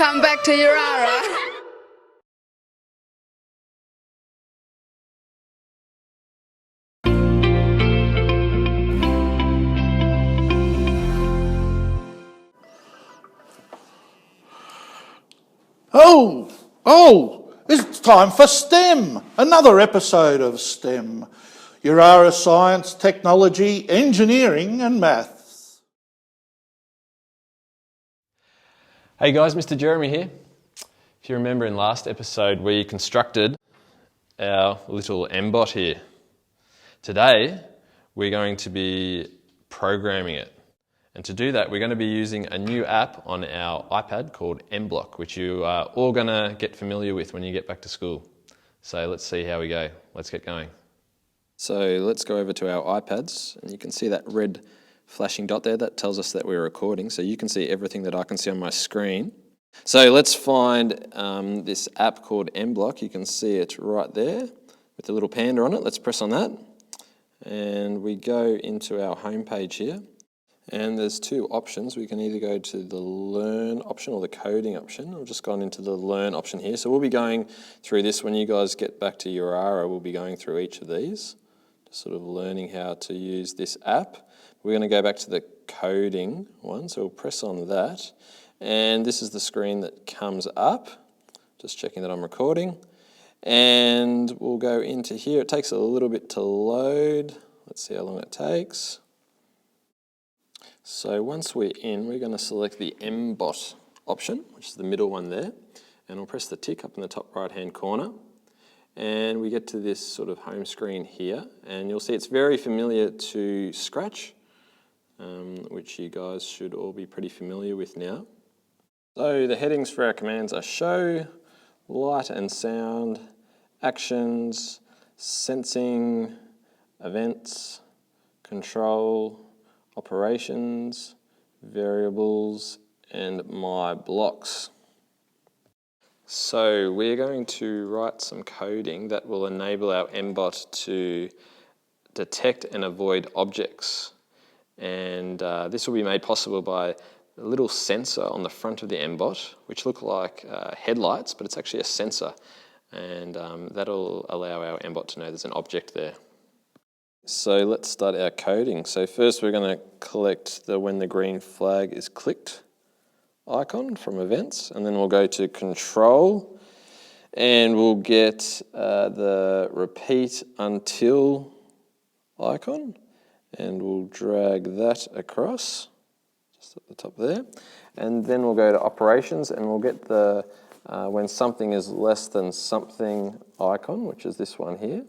Come back to Yirara. It's time for STEM, another episode of STEM. Yirara Science, Technology, Engineering and Maths. Hey guys, Mr. Jeremy here. If you remember in last episode we constructed our little M-bot here. Today we're going to be programming it. And to do that, we're going to be using a new app on our iPad called MBlock, which you are all going to get familiar with when you get back to school. So let's see how we go. Let's get going. So let's go over to our iPads, and you can see that red flashing dot there. That tells us that we're recording. So you can see everything that I can see on my screen. So let's find this app called MBlock. You can see it right there with the little panda on it. Let's press on that. And we go into our home page here. And there's two options. We can either go to the Learn option or the Coding option. I've just gone into the Learn option here. So we'll be going through this when you guys get back to Yirara. We'll be going through each of these, just sort of learning how to use this app. We're going to go back to the Coding one, so we'll press on that. And this is the screen that comes up. Just checking that I'm recording. And we'll go into here. It takes a little bit to load. Let's see how long it takes. So once we're in, we're going to select the MBot option, which is the middle one there, and we'll press the tick up in the top right-hand corner, and we get to this sort of home screen here, and you'll see it's very familiar to Scratch, which you guys should all be pretty familiar with now. So the headings for our commands are Show, Light and Sound, Actions, Sensing, Events, Control, Operations, Variables, and My Blocks. So we're going to write some coding that will enable our MBot to detect and avoid objects. And this will be made possible by a little sensor on the front of the MBot, which look like headlights, but it's actually a sensor. And that'll allow our MBot to know there's an object there. So let's start our coding. So first we're going to collect the when the green flag is clicked icon from events, and then we'll go to control and we'll get the repeat until icon, and we'll drag that across just at the top there, and then we'll go to operations and we'll get the when something is less than something icon, which is this one here.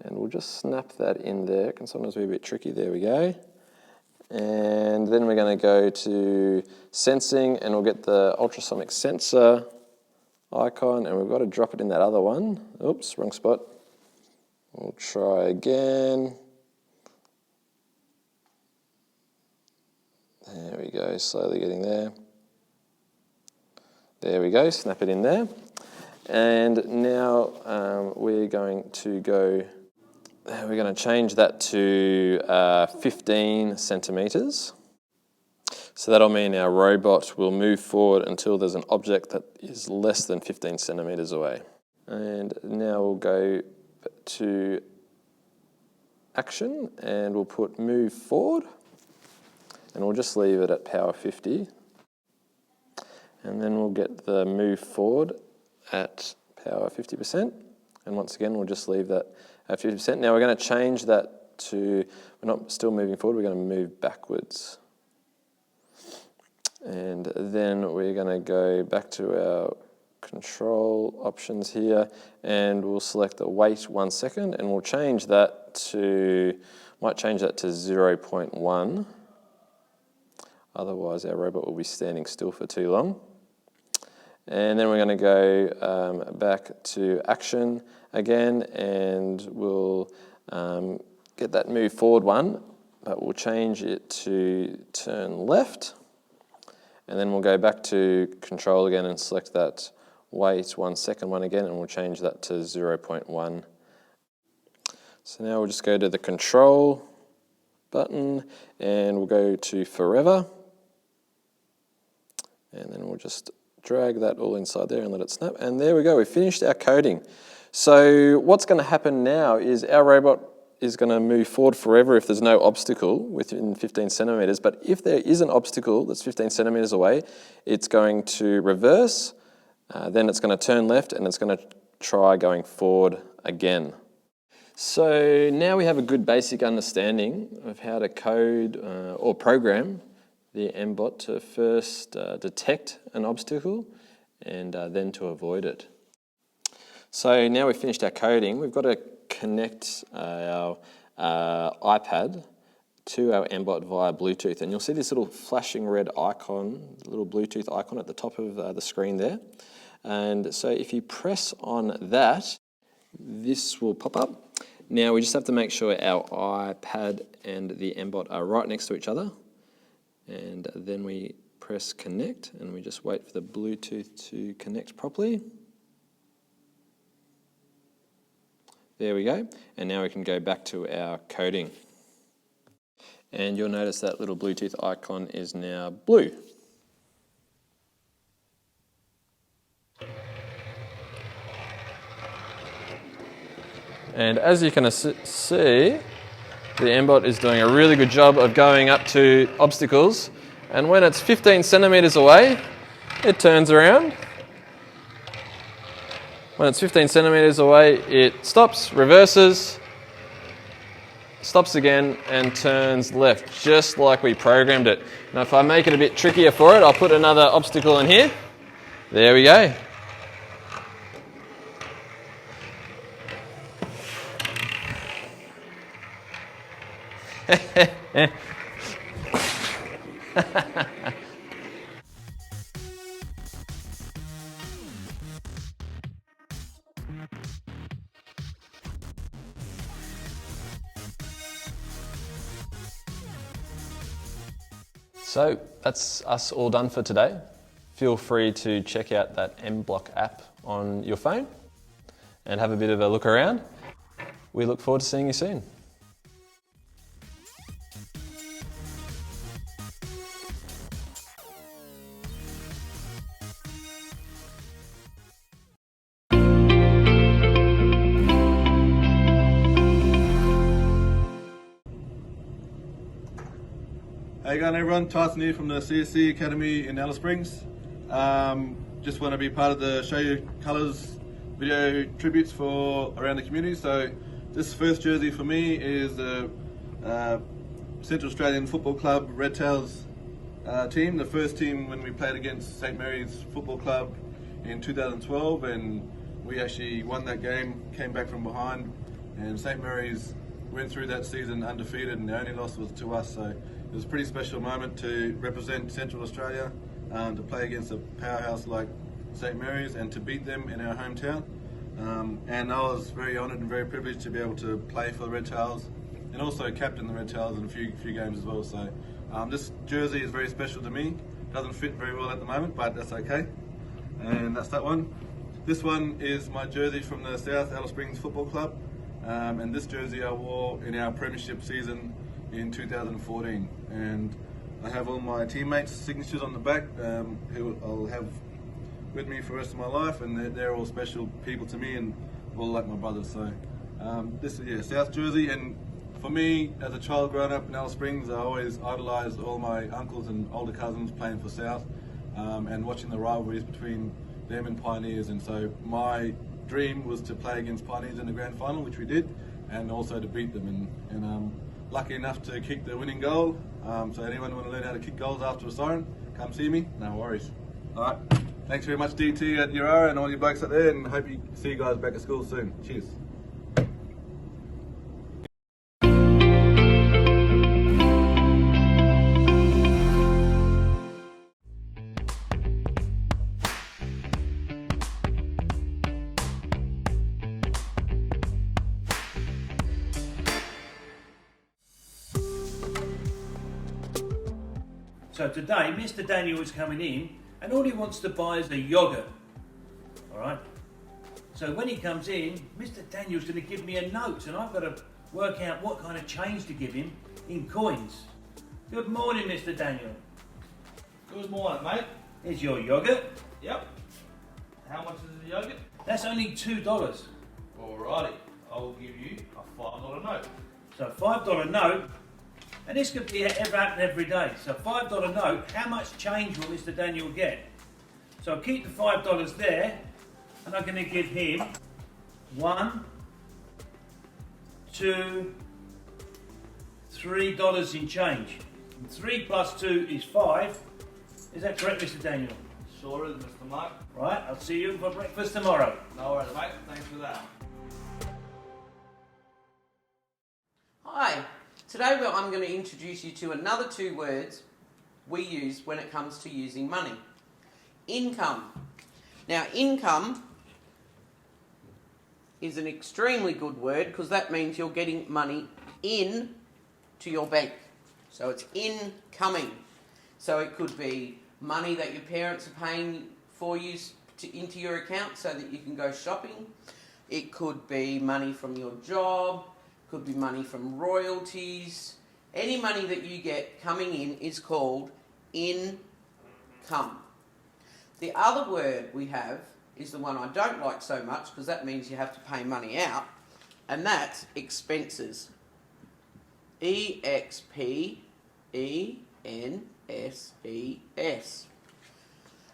And we'll just snap that in there. It can sometimes be a bit tricky. There we go. And then we're going to go to sensing, and we'll get the ultrasonic sensor icon, and we've got to drop it in that other one. Oops, wrong spot. We'll try again. There we go, slowly getting there. There we go, snap it in there. And now we're going to go. We're going to change that to 15 centimetres. So that'll mean our robot will move forward until there's an object that is less than 15 centimetres away. And now we'll go to action and we'll put move forward. And we'll just leave it at power 50. And then we'll get the move forward at power 50%. And once again, we'll just leave that at 50%. Now we're going to change that to, we're not still moving forward, we're going to move backwards. And then we're going to go back to our control options here, and we'll select the wait 1 second, and we'll change that to, might change that to 0.1. Otherwise our robot will be standing still for too long. And then we're going to go back to action again, and we'll get that move forward one, but we'll change it to turn left. And then we'll go back to control again and select that wait 1 second one again, and we'll change that to 0.1. So now we'll just go to the control button, and we'll go to forever. And then we'll just drag that all inside there and let it snap. And there we go, we finished our coding. So what's going to happen now is our robot is going to move forward forever if there's no obstacle within 15 centimeters. But if there is an obstacle that's 15 centimeters away, it's going to reverse, then it's going to turn left, and it's going to try going forward again. So now we have a good basic understanding of how to code or program the MBot to first detect an obstacle and then to avoid it. So now we've finished our coding, we've got to connect our iPad to our MBot via Bluetooth. And you'll see this little flashing red icon, little Bluetooth icon at the top of the screen there. And so if you press on that, this will pop up. Now we just have to make sure our iPad and the MBot are right next to each other. And then we press connect and we just wait for the Bluetooth to connect properly. There we go. And now we can go back to our coding. And you'll notice that little Bluetooth icon is now blue. And as you can see, the MBot is doing a really good job of going up to obstacles. And when it's 15 centimeters away, it turns around. When it's 15 centimeters away, it stops, reverses, stops again, and turns left, just like we programmed it. Now, if I make it a bit trickier for it, I'll put another obstacle in here. There we go. So that's us all done for today. Feel free to check out that MBlock app on your phone and have a bit of a look around. We look forward to seeing you soon. How you going, everyone? Tyson here from the CSC Academy in Alice Springs. Just want to be part of the Show Your Colours video tributes for around the community. So this first jersey for me is the Central Australian Football Club Red Tails team, the first team when we played against St Mary's Football Club in 2012, and we actually won that game, came back from behind, and St Mary's went through that season undefeated, and the only loss was to us. So it was a pretty special moment to represent Central Australia, to play against a powerhouse like St Mary's and to beat them in our hometown. And I was very honoured and very privileged to be able to play for the Red Tails and also captain the Red Tails in a few games as well. So this jersey is very special to me. Doesn't fit very well at the moment, but that's okay. And that's that one. This one is my jersey from the South Alice Springs Football Club. And this jersey I wore in our premiership season in 2014, and I have all my teammates' signatures on the back, who I'll have with me for the rest of my life, and they're all special people to me and all like my brothers. So this is South jersey, and for me as a child growing up in Alice Springs, I always idolised all my uncles and older cousins playing for South, and watching the rivalries between them and Pioneers. And so my dream was to play against Pioneers in the grand final, which we did, and also to beat them. And I'm lucky enough to kick the winning goal. So anyone want to learn how to kick goals after a siren, come see me, no worries. Alright, thanks very much DT at Yirara and all you blokes out there, and hope you see you guys back at school soon. Cheers. So today, Mr. Daniel is coming in, and all he wants to buy is a yogurt. All right. So when he comes in, Mr. Daniel's going to give me a note, and I've got to work out what kind of change to give him in coins. Good morning, Mr. Daniel. Good morning, mate. Here's your yogurt. Yep. How much is the yogurt? That's only $2. Alrighty, I'll give you a $5 note. So $5 note, and this could be ever happen every day. So $5 note, how much change will Mr. Daniel get? So I'll keep the $5 there, and I'm going to give him $1, $2, $3 in change. And 3 plus 2 is 5. Is that correct, Mr. Daniel? Sure is, Mr. Mark. Right, I'll see you for breakfast tomorrow. No worries, mate. Thanks for that. Hi, today I'm going to introduce you to another 2 words we use when it comes to using money. Income. Now, income is an extremely good word because that means you're getting money in to your bank. So it's incoming. So it could be money that your parents are paying for you into your account so that you can go shopping. It could be money from your job, could be money from royalties. Any money that you get coming in is called income. The other word we have is the one I don't like so much because that means you have to pay money out, and that's expenses. E-X-P-E-N-S-E-S.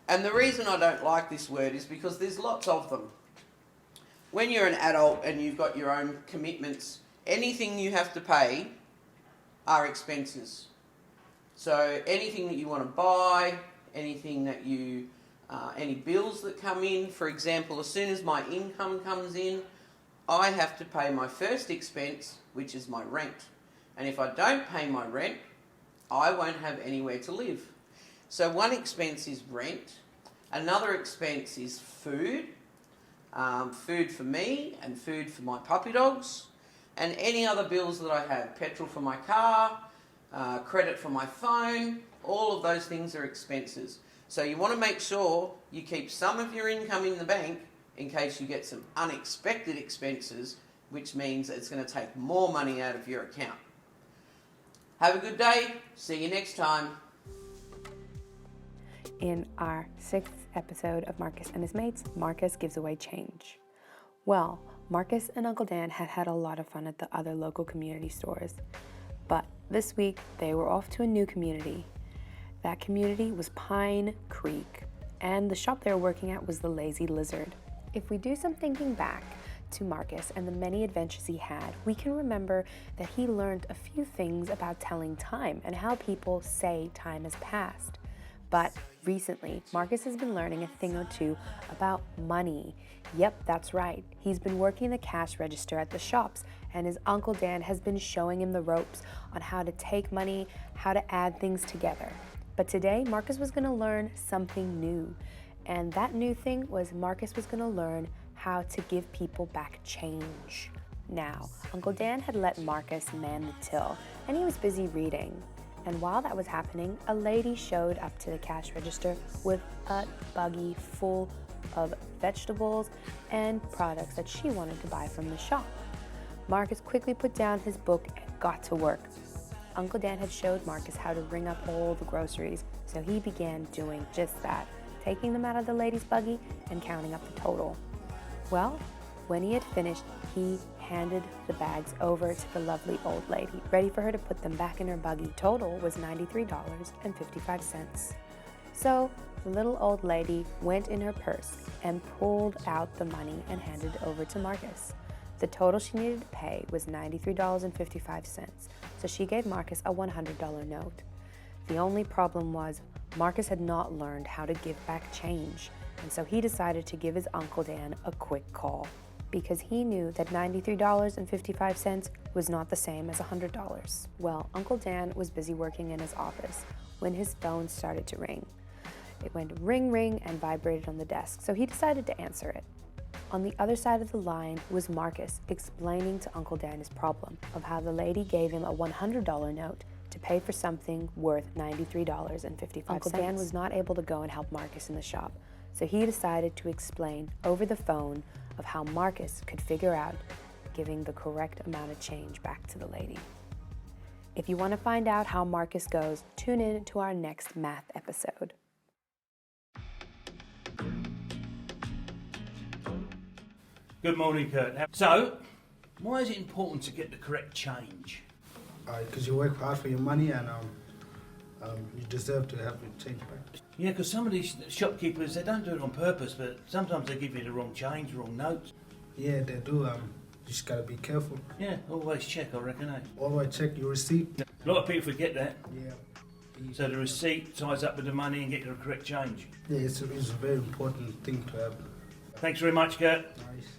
And the reason I don't like this word is because there's lots of them. When you're an adult and you've got your own commitments, anything you have to pay are expenses. So anything that you want to buy, anything that you, any bills that come in, for example, as soon as my income comes in, I have to pay my first expense, which is my rent. And if I don't pay my rent, I won't have anywhere to live. So one expense is rent, another expense is food, food for me and food for my puppy dogs, and any other bills that I have, petrol for my car, credit for my phone, all of those things are expenses. So you want to make sure you keep some of your income in the bank in case you get some unexpected expenses, which means it's going to take more money out of your account. Have a good day. See you next time. In our 6th episode of Marcus and his mates, Marcus gives away change. Well, Marcus and Uncle Dan had had a lot of fun at the other local community stores. But this week, they were off to a new community. That community was Pine Creek, and the shop they were working at was the Lazy Lizard. If we do some thinking back to Marcus and the many adventures he had, we can remember that he learned a few things about telling time and how people say time has passed. But recently, Marcus has been learning a thing or two about money. Yep, that's right. He's been working the cash register at the shops, and his Uncle Dan has been showing him the ropes on how to take money, how to add things together. But today, Marcus was going to learn something new. And that new thing was Marcus was going to learn how to give people back change. Now, Uncle Dan had let Marcus man the till, and he was busy reading. And while that was happening, a lady showed up to the cash register with a buggy full of vegetables and products that she wanted to buy from the shop. Marcus quickly put down his book and got to work. Uncle Dan had showed Marcus how to ring up all the groceries, so he began doing just that, taking them out of the lady's buggy and counting up the total. Well, when he had finished, he handed the bags over to the lovely old lady, ready for her to put them back in her buggy. Total was $93.55. So the little old lady went in her purse and pulled out the money and handed it over to Marcus. The total she needed to pay was $93.55, so she gave Marcus a $100 note. The only problem was Marcus had not learned how to give back change, and so he decided to give his Uncle Dan a quick call, because he knew that $93.55 was not the same as $100. Well, Uncle Dan was busy working in his office when his phone started to ring. It went ring, ring, and vibrated on the desk, so he decided to answer it. On the other side of the line was Marcus explaining to Uncle Dan his problem of how the lady gave him a $100 note to pay for something worth $93.55. Uncle Dan was not able to go and help Marcus in the shop, so he decided to explain over the phone of how Marcus could figure out giving the correct amount of change back to the lady. If you want to find out how Marcus goes, tune in to our next math episode. Good morning, Kurt. So, why is it important to get the correct change? Because you work hard for your money and you deserve to have it changed back. Yeah, because some of these shopkeepers, they don't do it on purpose, but sometimes they give you the wrong change, the wrong notes. Yeah, they do. You just gotta be careful. Yeah, always check, I reckon, eh? Always check your receipt. A lot of people forget that. Yeah. So the receipt ties up with the money and get the correct change. Yeah, it's a very important thing to have. Thanks very much, Kurt. Nice.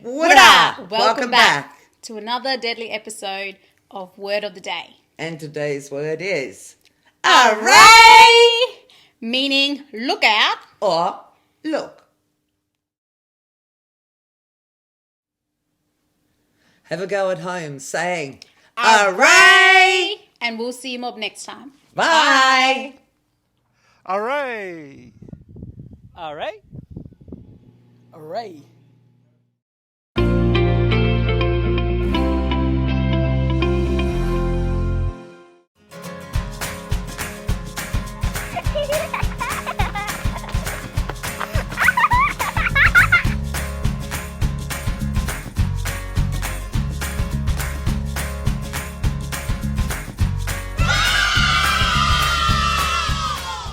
What up? Welcome back to another deadly episode of Word of the Day. And today's word is Array! Meaning look out. or look. Have a go at home saying Array! And we'll see you mob next time. Bye! Array! Array? Array.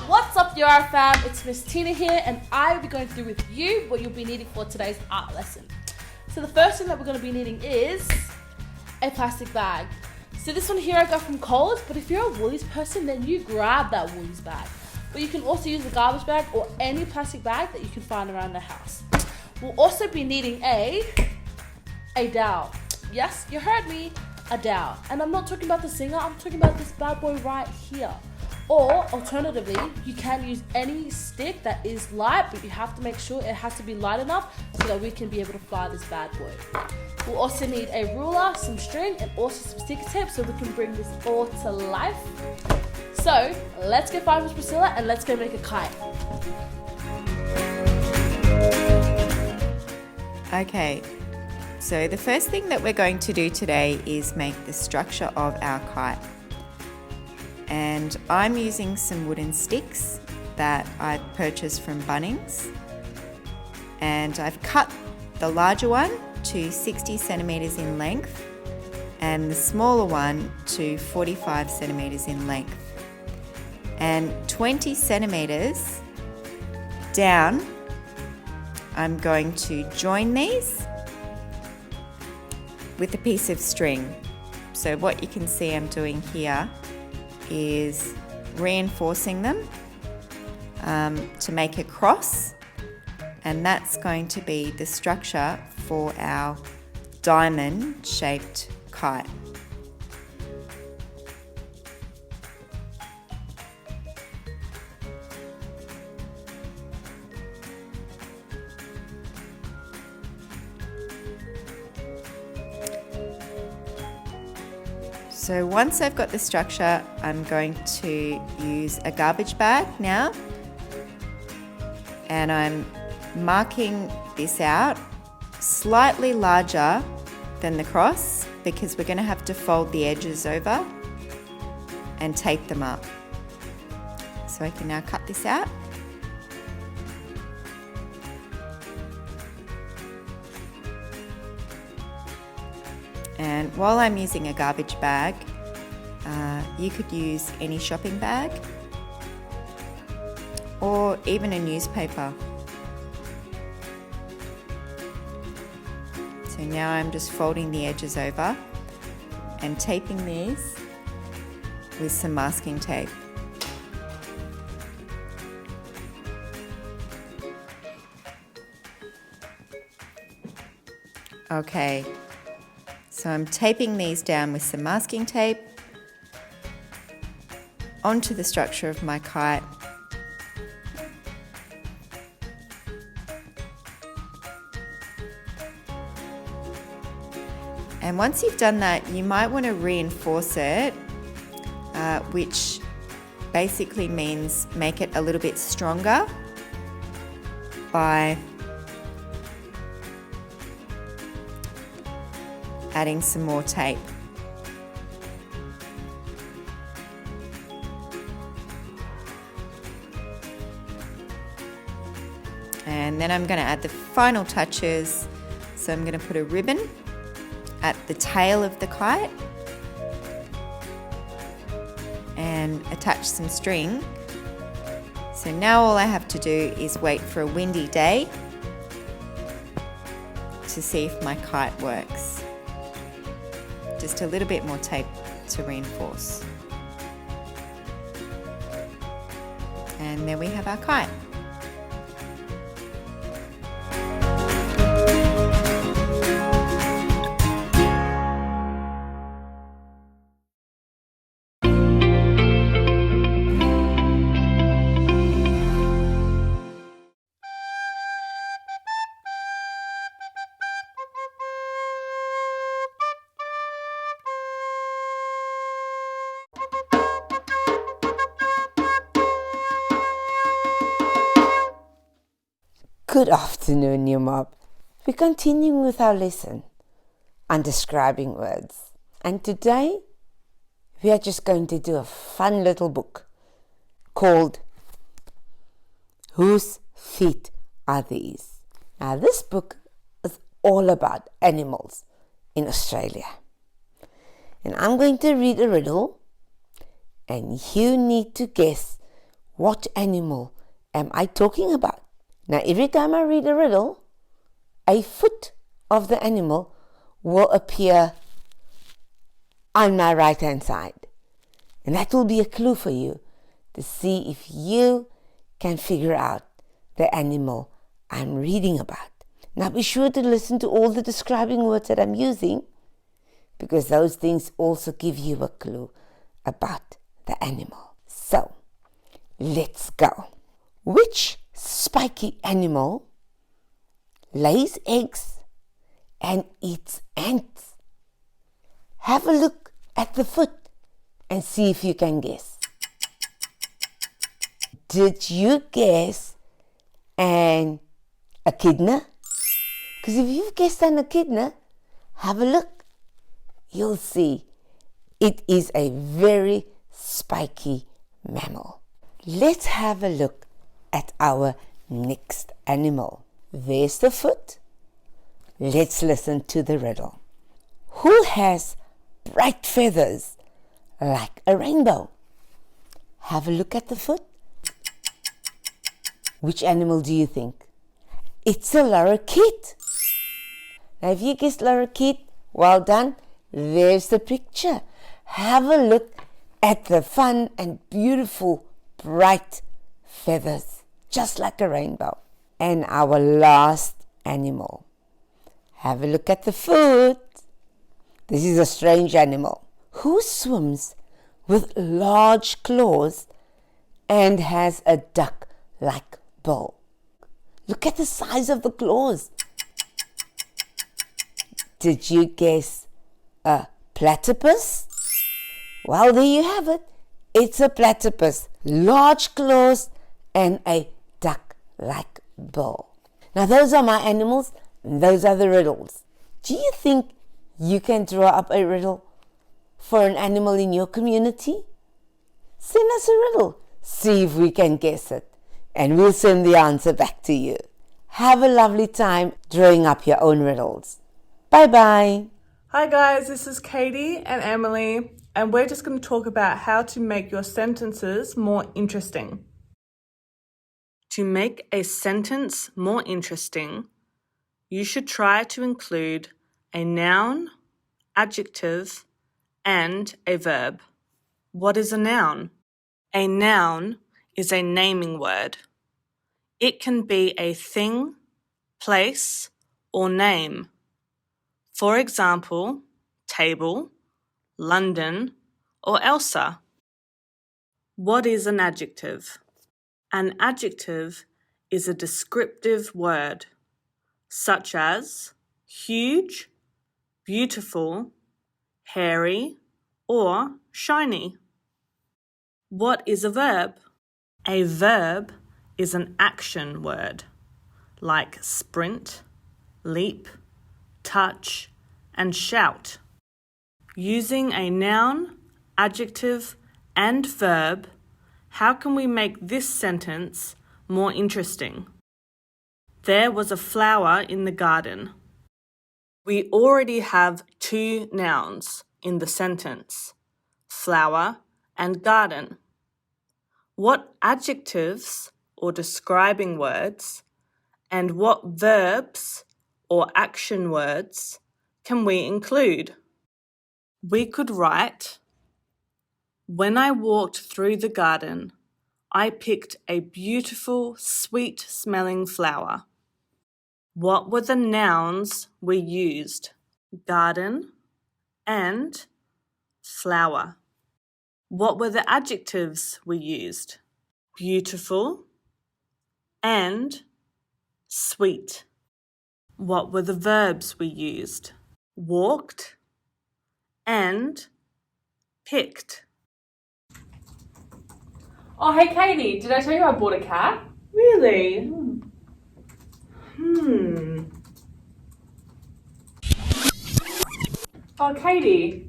What's up, Yirara fam? It's Miss Tina here, and I will be going through with you what you'll be needing for today's art lesson. So the first thing that we're going to be needing is a plastic bag. So this one here I got from Coles, but if you're a Woolies person, then you grab that Woolies bag. But you can also use a garbage bag or any plastic bag that you can find around the house. We'll also be needing a dowel. Yes, you heard me, a dowel. And I'm not talking about the singer, I'm talking about this bad boy right here. Or alternatively, you can use any stick that is light, but you have to make sure it has to be light enough so that we can be able to fly this bad boy. We'll also need a ruler, some string, and also some sticker tape so we can bring this all to life. So let's go find Miss Priscilla and let's go make a kite. Okay, so the first thing that we're going to do today is make the structure of our kite. And I'm using some wooden sticks that I've purchased from Bunnings. And I've cut the larger one to 60 centimeters in length and the smaller one to 45 centimeters in length. And 20 centimeters down, I'm going to join these with a piece of string. So what you can see I'm doing here is reinforcing them to make a cross, and that's going to be the structure for our diamond shaped kite. So once I've got the structure, I'm going to use a garbage bag now, and I'm marking this out slightly larger than the cross because we're going to have to fold the edges over and tape them up. So I can now cut this out. And while I'm using a garbage bag, you could use any shopping bag or even a newspaper. So now I'm just folding the edges over and taping these with some masking tape. Okay. So I'm taping these down with some masking tape onto the structure of my kite. And once you've done that, you might want to reinforce it, which basically means make it a little bit stronger by adding some more tape. And then I'm going to add the final touches. So I'm going to put a ribbon at the tail of the kite and attach some string. So now all I have to do is wait for a windy day to see if my kite works. Just a little bit more tape to reinforce. And there we have our kite. Good afternoon, new mob. We're continuing with our lesson on describing words. And today, we are just going to do a fun little book called Whose Feet Are These? Now, this book is all about animals in Australia. And I'm going to read a riddle, and you need to guess what animal am I talking about. Now, every time I read a riddle, a foot of the animal will appear on my right-hand side. And that will be a clue for you to see if you can figure out the animal I'm reading about. Now, be sure to listen to all the describing words that I'm using, because those things also give you a clue about the animal. So, let's go. Which spiky animal lays eggs and eats ants? Have a look at the foot and see if you can guess. Did you guess an echidna? Because if you've guessed an echidna, have a look. You'll see it is a very spiky mammal. Let's have a look at our next animal. There's the foot. Let's listen to the riddle. Who has bright feathers like a rainbow? Have a look at the foot. Which animal do you think? It's a lorikeet. Now, if you guessed lorikeet, well done. There's the picture. Have a look at the fun and beautiful bright feathers, just like a rainbow. And our last animal. Have a look at the foot. This is a strange animal. Who swims with large claws and has a duck-like bill? Look at the size of the claws. Did you guess a platypus? Well, there you have it. It's a platypus. Large claws and a duck-like bill. Now, those are my animals, and those are the riddles. Do you think you can draw up a riddle for an animal in your community? Send us a riddle. See if we can guess it, and we'll send the answer back to you. Have a lovely time drawing up your own riddles. Bye-bye. Hi guys, this is Katie and Emily, and we're just going to talk about how to make your sentences more interesting. To make a sentence more interesting, you should try to include a noun, adjective, and a verb. What is a noun? A noun is a naming word. It can be a thing, place, or name. For example, table, London, or Elsa. What is an adjective? An adjective is a descriptive word, such as huge, beautiful, hairy, or shiny. What is a verb? A verb is an action word, like sprint, leap, touch, and shout. Using a noun, adjective, and verb, how can we make this sentence more interesting? There was a flower in the garden. We already have two nouns in the sentence, flower and garden. What adjectives or describing words and what verbs or action words can we include? We could write, when I walked through the garden, I picked a beautiful, sweet-smelling flower. What were the nouns we used? Garden and flower. What were the adjectives we used? Beautiful and sweet. What were the verbs we used? Walked and picked. Oh, hey Katie, did I tell you I bought a cat? Really? Oh, Katie,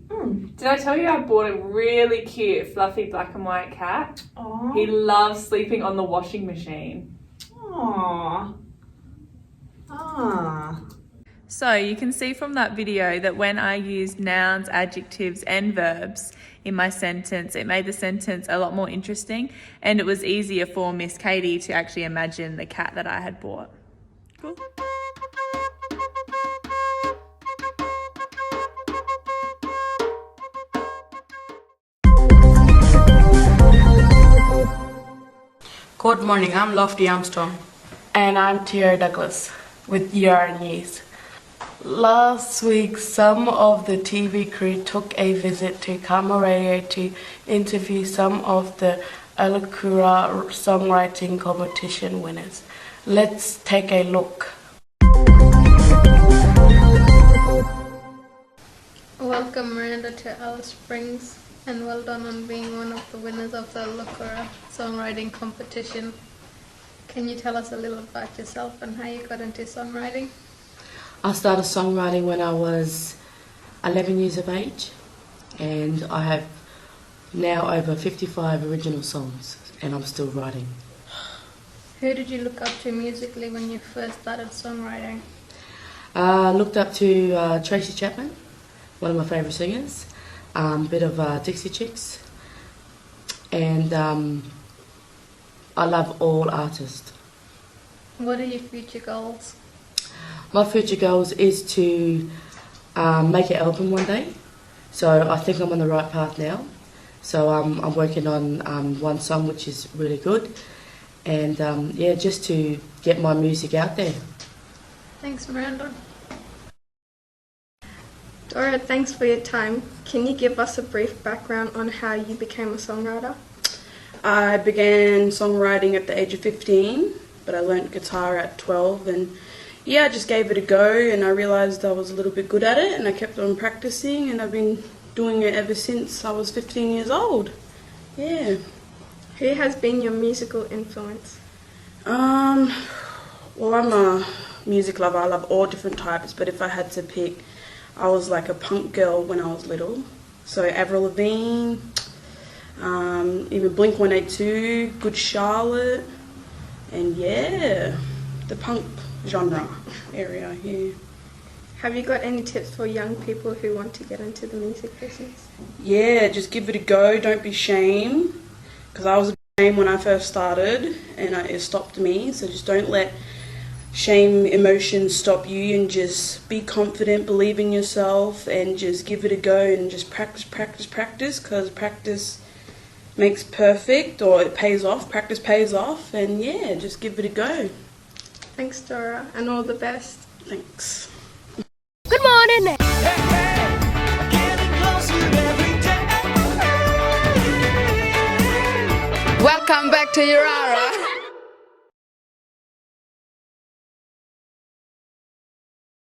did I tell you I bought a really cute, fluffy black and white cat? Aww. He loves sleeping on the washing machine. Aww. So you can see from that video that when I used nouns, adjectives and verbs in my sentence, it made the sentence a lot more interesting, and it was easier for Miss Katie to actually imagine the cat that I had bought. Cool. Good morning, I'm Lofty Armstrong. And I'm Tiara Douglas with Yirara2u. Last week, some of the TV crew took a visit to Karma Radio to interview some of the Alakura songwriting competition winners. Let's take a look. Welcome, Miranda, to Alice Springs, and well done on being one of the winners of the Alakura songwriting competition. Can you tell us a little about yourself and how you got into songwriting? I started songwriting when I was 11 years of age, and I have now over 55 original songs, and I'm still writing. Who did you look up to musically when you first started songwriting? I looked up to Tracy Chapman, one of my favourite singers, a bit of Dixie Chicks, and I love all artists. What are your future goals? My future goals is to make an album one day. So I think I'm on the right path now. So I'm working on one song which is really good, and yeah, just to get my music out there. Thanks, Miranda. Dora, thanks for your time. Can you give us a brief background on how you became a songwriter? I began songwriting at the age of 15, but I learnt guitar at 12, and yeah, I just gave it a go, and I realised I was a little bit good at it, and I kept on practicing, and I've been doing it ever since I was 15 years old. Yeah. Who has been your musical influence? Well, I'm a music lover. I love all different types, but if I had to pick, I was like a punk girl when I was little. So Avril Lavigne, even Blink-182, Good Charlotte, and yeah, the punk genre area here. Have you got any tips for young people who want to get into the music business? Yeah, just give it a go, don't be ashamed, because I was ashamed when I first started and it stopped me, so just don't let shame emotions stop you, and just be confident, believe in yourself, and just give it a go, and just practice, because practice makes perfect, or it pays off, practice pays off, and yeah, just give it a go. Thanks, Dora, and all the best. Thanks. Good morning. Welcome back to Yirara.